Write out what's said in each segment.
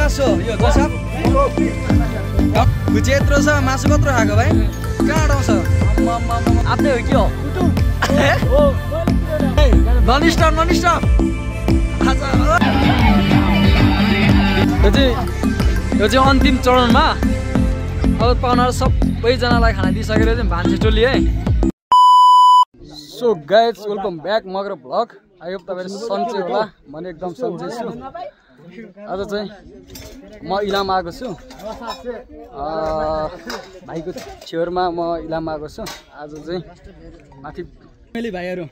मासु हो यो जसाब भुजे यत्रो छ मासु कत्रो खाएको भाइ कहाँ आउँछ आफ्नै हो कि हो ननिस्टप यो चाहिँ अन्तिम चरणमा अब पाहुनाहरू सबैजनालाई खाना दिइसकेर चाहिँ भान्से टोली है। So guys welcome back Magar vlog. I hope तपाईँहरू सन्चै होला, म एकदम सन्चै छु। आज चाहिँ म इलाम आएको छु, भाइको छेउमा म इलाम आएको छु। आज चाहिँ माथि फेमिली भाइहरू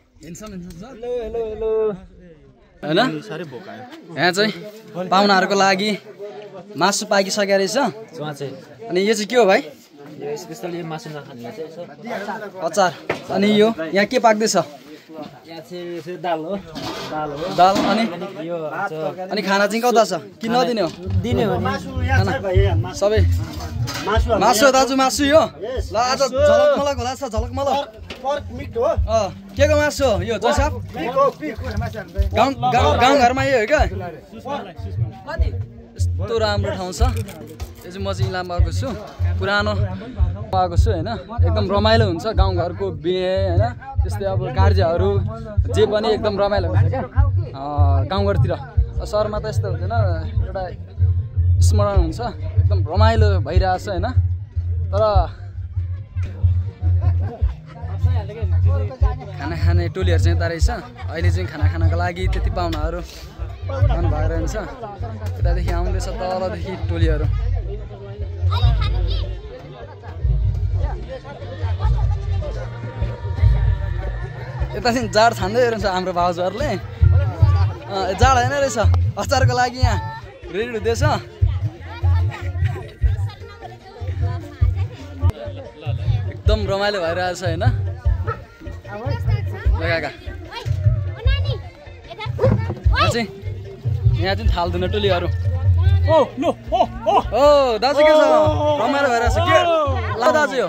होइन यहाँ चाहिँ पाहुनाहरूको लागि मासु पाकिसकेको रहेछ। अनि यो चाहिँ के हो भाइ? अचार। अनि यो यहाँ के पाक्दैछ? दाल। अनि खाना चाहिँ कता छ कि नदिने हो? दिने हो सबै मासु हो दाजु, मासु यो ल। आज झलकमलक होला छ, झलकमलक के को मासु हो यो? जसाब गाउँघरमा यो हो क्या। यस्तो राम्रो ठाउँ छ यो चाहिँ। म चाहिँ इलाम आएको छु, पुरानो आएको छु होइन। एकदम रमाइलो हुन्छ गाउँघरको बिहे होइन, त्यस्तै अब कार्यहरू जे पनि एकदम रमाइलो हुन्छ क्या गाउँघरतिर। सहरमा त यस्तो हुँदैन, एउटा स्मरण हुन्छ, एकदम रमाइलो भइरहेछ होइन। तर खाना खाने टोलीहरू चाहिँ यता रहेछ। अहिले चाहिँ खाना खानको लागि त्यति पाहुनाहरू आउनु भएको रहेछ। यतादेखि आउँदैछ तलदेखि टोलीहरू। यता चाहिँ जाड छान्दै रहेछ हाम्रो भाउजूहरूले। जाड होइन रहेछ, अचारको लागि यहाँ रेडी हुँदैछ। एकदम रमाइलो भइरहेछ होइन। यहाँ चाहिँ थाल्दैन टोलीहरू। ओ दाजु के छ? रमाइलो भइरहेछ के ल दाजु? यो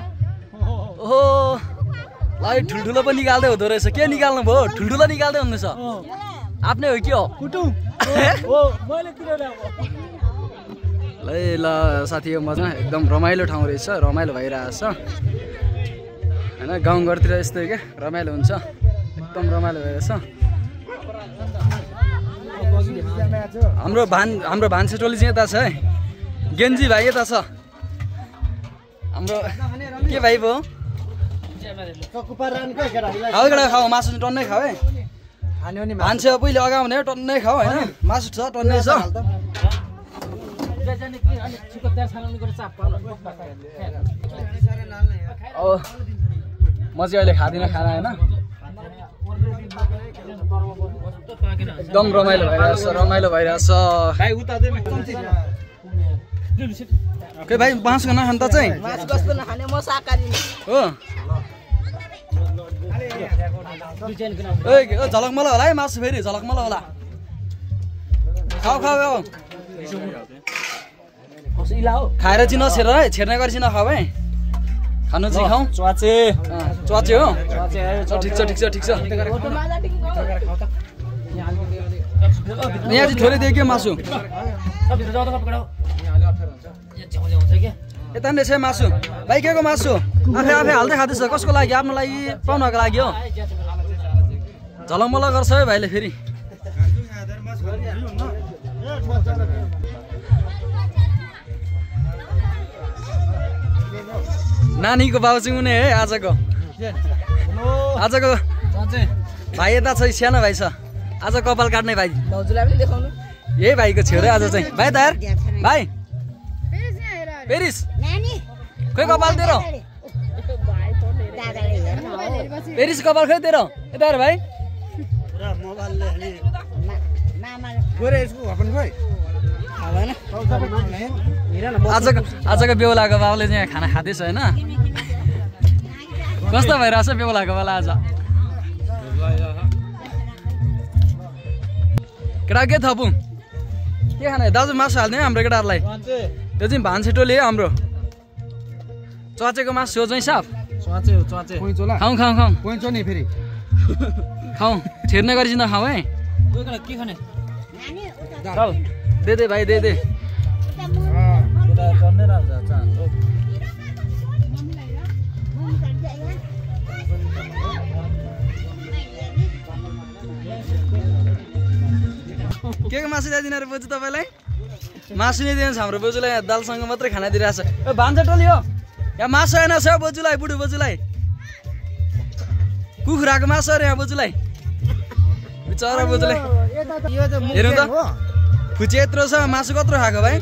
ओहो ल ठुल्ठुलो पनि निकाल्दै हुँदो रहेछ। के निकाल्नु भयो? ठुल्ठुलो निकाल्दै हुँदैछ। आफ्नै हो कि हो? ल साथी यो मजा एकदम रमाइलो ठाउँ रहेछ, रमाइलो भइरहेछ होइन। गाउँघरतिर यस्तै क्या रमाइलो हुन्छ, एकदम रमाइलो भइरहेछ। हाम्रो भान्से टोली चाहिँ यता छ है। गेन्जी भाइ यता छ हाम्रो। के भाइ भयो? खाऊ मासु टन्नै खाऊ है। भान्से पहिले अगाउने हो, टन्नै खाऊ होइन। मासु छ टन्नै छ। अब म चाहिँ अहिले खाँदिनँ खाना होइन। एकदम रमाइलो भइरहेछ, रमाइलो भइरहेछ। के भाइ मासुको नखान त चाहिँ हो? झलकमल होला है मासु, फेरि झलकमल होला। खाऊ खाएर चाहिँ नछेर है, छेर्ने गरी चाहिँ नखाऊ है। खानु चाहिँ खाऊ। च्वाचे हो? ठिक छ। यहाँ चाहिँ थोरै दियो क्या मासु। यता नि रहेछ मासु। भाइ के को मासु? आफै हाल्दै खाँदैछ। कसको लागि? आफ्नो लागि, पाहुनाको लागि हो। झलकमल गर्छ है भाइले फेरि। नानीको बाउ चाहिँ उनी है आजको भाइ। यता छ सानो भाइ छ आज कपाल काट्ने भाइ। यही भाइको छेउरै आज चाहिँ। भाइ तयार? भाइ पेरिस खोइ कपाल तेरो? पेरिस कपाल खोइ तेरो? यता हेर भाइ। आजको बेहुलाको बाउले चाहिँ खाना खाँदैछ होइन। कस्तो भइरहेछ बेहुलाको बेला आज? केटा के थपु के खाने? दाजु मासु हाल्ने हाम्रो केटाहरूलाई। त्यो चाहिँ भान्से टोली है हाम्रो। च्वाचेको मासु हो चाहिँ साफ। खाऊ छेर्ने गरी चाहिँ नखाऊ है। दे भाइ दे। के को मासु ल्याइदिनु रे बोजू तपाईँलाई मासु नै दिनुहोस् हाम्रो बोजूलाई यहाँ दालसँग मात्रै खाना दिइरहेछ ए भान्जा टोली हो यहाँ मासु आएन छ बोजूलाई बुढो बोजूलाई कुखुराको मासु अरे यहाँ बोजूलाई बिचरा बोजूलाई हेर्नु त खुची यत्रो छ मासु कत्रो खाएको भाइ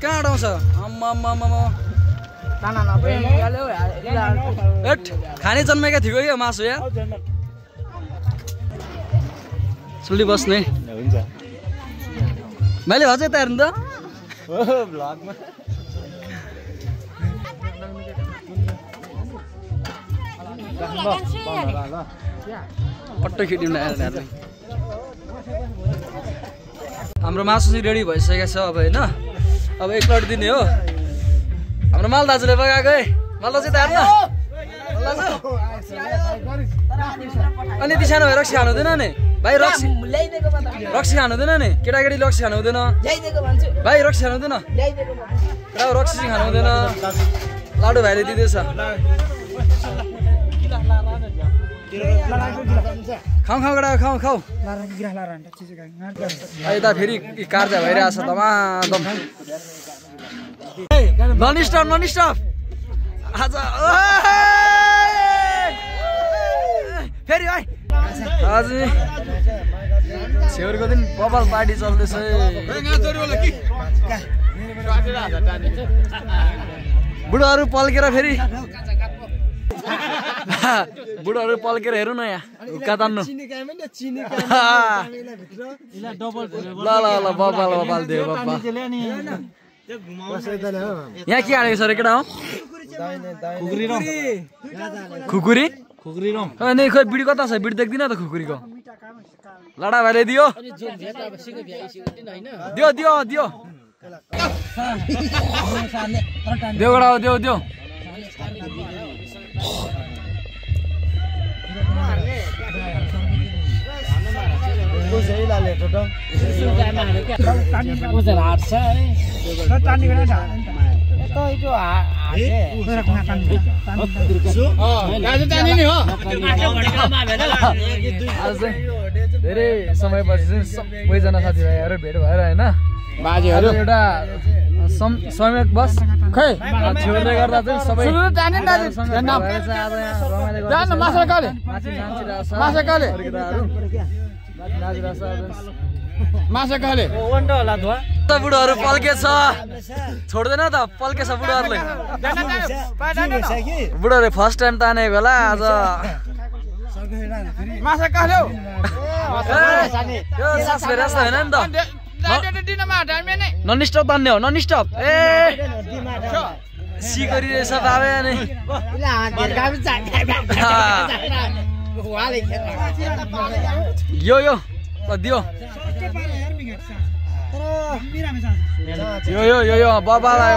कहाँ अटाउँछ खाने जन्मेका थियो क्या मासु यहाँ सुली बस्ने मैले भन्छ त हेर्नु त पट्टै खिट्यौँ हाम्रो मासु चाहिँ रेडी भइसकेको छ अब होइन अब एक प्लेट दिने हो हाम्रो माल दाजुले बगाएको है माल दाजु त हेर्नु अनि ती सानो भाइ रक्सी खानु हुँदैन नि भाइ रक्सी खानु हुँदैन नि केटाकेटी रक्सी खानु हुँदैन भाइ रक्सी खानु हुँदैन रक्सी चाहिँ खानु हुँदैन लाडु भाइले दिँदैछ खाऊ खाऊ केटा खाऊ खाऊ यता फेरि कार्य भइरहेछ दमादम नन स्टप आज फेरि भाइ आज छेउरको दिन बबल पार्टी चल्दैछ बुढोहरू पल्केर फेरि बुढोहरू पल्केर हेरौँ न यहाँ हुक्का तान्नु ल ल ल बबाल बबाल दियो बब्बा यहाँ के हालेको छ अरे केटा हो खुकुरी अनि खोइ बिडी कता छ बिडी देख्दिन त खुकुरीको लडा भाइले दियो दियो दियो दियो देऊ गडा देऊ देऊ धेरै समयपछि चाहिँ सबैजना साथीभाइहरू भेट भएर होइन बाजेहरू एउटा समयवश खै छोड्दै गर्दा चाहिँ सबै बुढोहरू पल्केछ छोड्दैन त पल्केछ बुढोहरूले बुढोहरूले फर्स्ट टाइम तानेको होला आज होइन नि त नन स्टप तान्ने हो नन स्टप ए सी गरिरहेछ बाबे अनि यो दियो यो बबालाई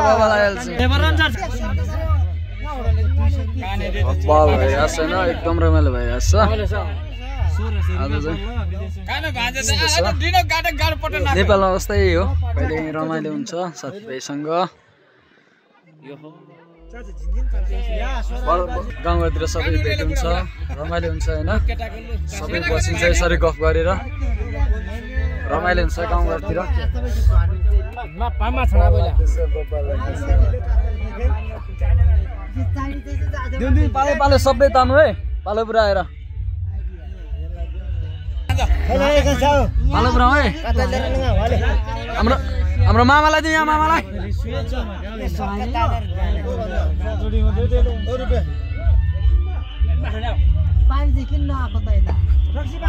भइरहेछ होइन एकदम रमाइलो भइरहेछ नेपालमा अवस्था यही हो कहिले रमाइलो हुन्छ साथीभाइसँग गाउँघरतिर सबै भेट हुन्छ रमाइलो हुन्छ होइन सबै बसिन्छ यसरी गफ गरेर रमाइलो हुन्छ गाउँघरतिर पालो पालो सबै तान्नु है पालो पुरा आएर पालो पुरा है हाम्रो मामालाई दिउँ यहाँ मामालाई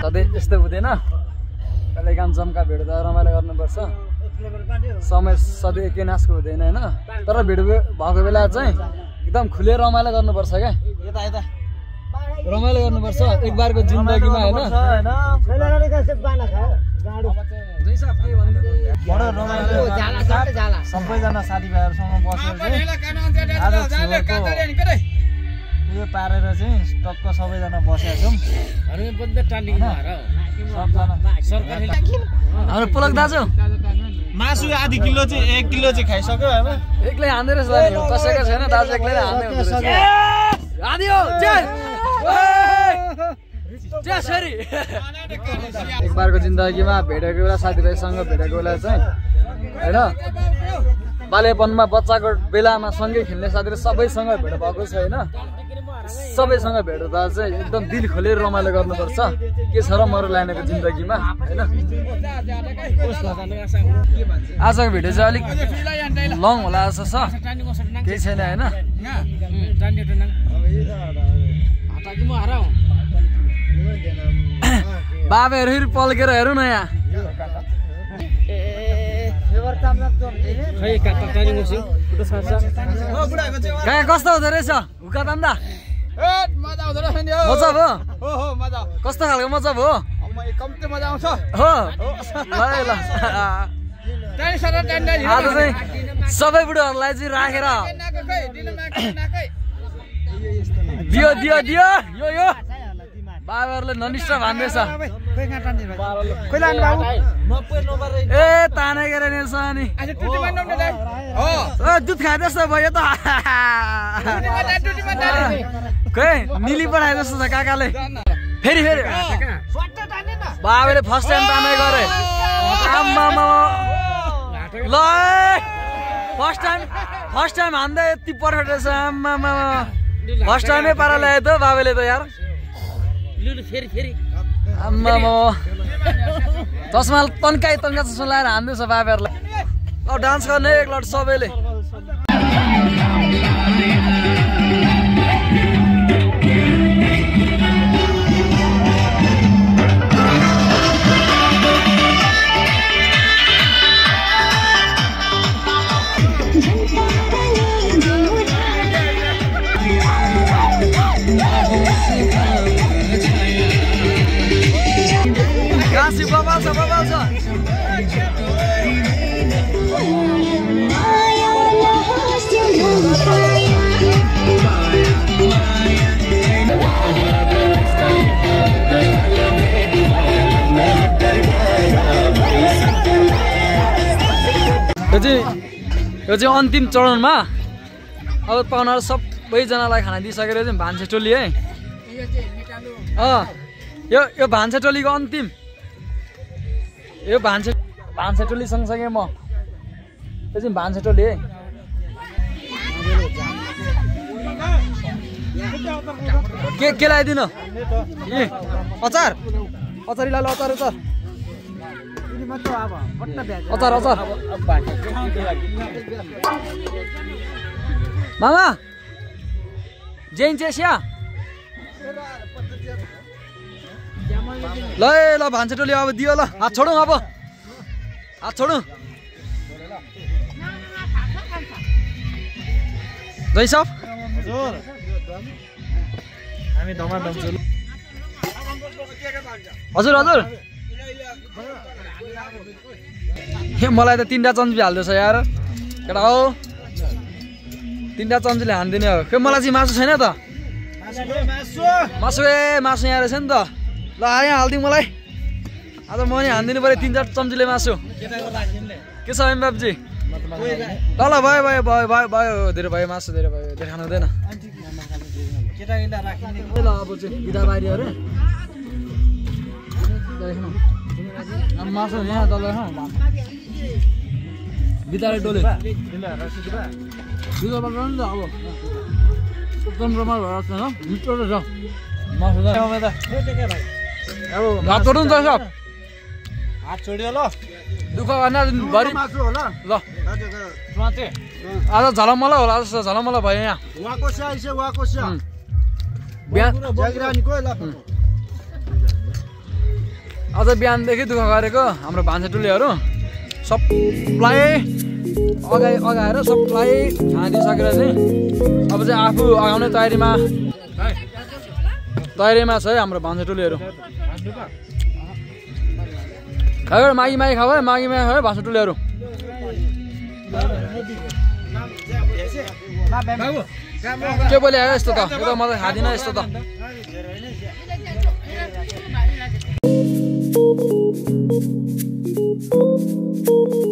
सधैँ यस्तो हुँदैन कहिले काम जम्का भेट्दा रमाइलो गर्नुपर्छ समय सधैँ एकै नासको हुँदैन होइन तर भेट भएको बेला चाहिँ एकदम खुलेर रमाइलो गर्नुपर्छ क्या रमाइलो गर्नुपर्छ एक बारको जिन्दगीमा होइन सबैजना साथीभाइहरूसँग बसेर उयो पारेर चाहिँ टक्क सबैजना बसेका छौँ हाम्रो पुलक दाजु मासु आधी किलो चाहिँ 1 किलो चाहिँ खाइसक्यो हैन एक्लै हान्दै रहेछ नि कसैको छैन दाजु एक्लै हान्दै हुन्छ हान्दियो जसरी एक बारको जिन्दगीमा भेटेको बेला साथीभाइसँग भेटेको बेला चाहिँ हैन बाल्यपनमा बच्चाको बेलामा सँगै खेल्ने साथीहरु सबैसँग भेट भएको छ हैन सबैसँग भेट्दा चाहिँ एकदम दिल खोलेर रमाइलो गर्नुपर्छ के छ र मरो लानेको जिन्दगीमा हैन आजको भिडियो चाहिँ अलिक लङ होला जस्तो छ केही छैन हैन बाबेहरु पल्केर हेरौँ न यहाँ कहाँ कस्तो हुँदो रहेछ हुक्का तान्दा मजा आउँछ नि मजा भयो हो मजा कस्तो खालको मजा भयो कम्ती मजा आउँछ हो ल आज चाहिँ सबै बुढोहरूलाई चाहिँ राखेर दियो दियो दियो यो बाबाहरूले ननिष्ठ भन्दैछ ए तानेर नेल्छ अनि दुध खाँदैछ भयो त खै निली पठाए जस्तो छ काकाले फेरि बाबाले फर्स्ट टाइम ताने गरे आम्मामा ल फर्स्ट टाइम हान्दा यति पर्फेक्ट रहेछ आम्मामा फर्स्ट टाइमै पारा ल्यायो त बाबाले त यार आम्मामा चस्मा तन्काई चस्मा लाएर हान्दैछ बाबाहरूलाई अब डान्स गर्ने एक लट सबैले गासी बबाल छ यो चाहिँ अन्तिम चरणमा अब पाहुनाहरू सबैजनालाई खाना दिइसकेर चाहिँ भान्से टोली है यो भान्से टोलीको अन्तिम यो भान्से टोली सँगसँगै म यो चाहिँ भान्से टोली है के लगाइदिनु ए अचार इलाल अचार मामा जैन चेसिया ल भान्से टोली अब दियो ल हात छोडौँ अब हात छोडौँ जैसब हजुर मलाई त 3टा चम्ची हाल्दैछ यार केटा हो 3टा चम्चीले हान्दिने हो खै मलाई चाहिँ मासु छैन त मासु यहाँ रहेछ नि त ल यहाँ हालिदिउँ मलाई आज म नि हानिदिनु पऱ्यो 3-4 चम्चीले मासु के छ बाबुजी ल भयो धेरै भयो मासु धेरै भयो धेरै खानु हुँदैन ल अब चाहिँ बिदा बारी अरे मासु यहाँ तल बिदाले डोले बिदा बाटो नि त अब एकदम रमाइलो भएर छ मिठो रहेछ मासु त अब हात छोड्नु नि त सब हात छोड्यो ल दुःख गर्ने भरि मासु होला ल आज झलमला होला जस्तो झलमला भयो यहाँ बिहान आज बिहानदेखि दुःख गरेको हाम्रो भान्से टोलीहरू सबलाई अगाएर सबलाई खाना दिइसकेर चाहिँ अब चाहिँ आफू अगाउने तयारीमा छ है हाम्रो भान्से टोलीहरू खायो मागी खाऊ है मागी खाऊ है भान्से टोलीहरू के बोले आयो यस्तो त यो त मलाई खाँदिन यस्तो त Thank you.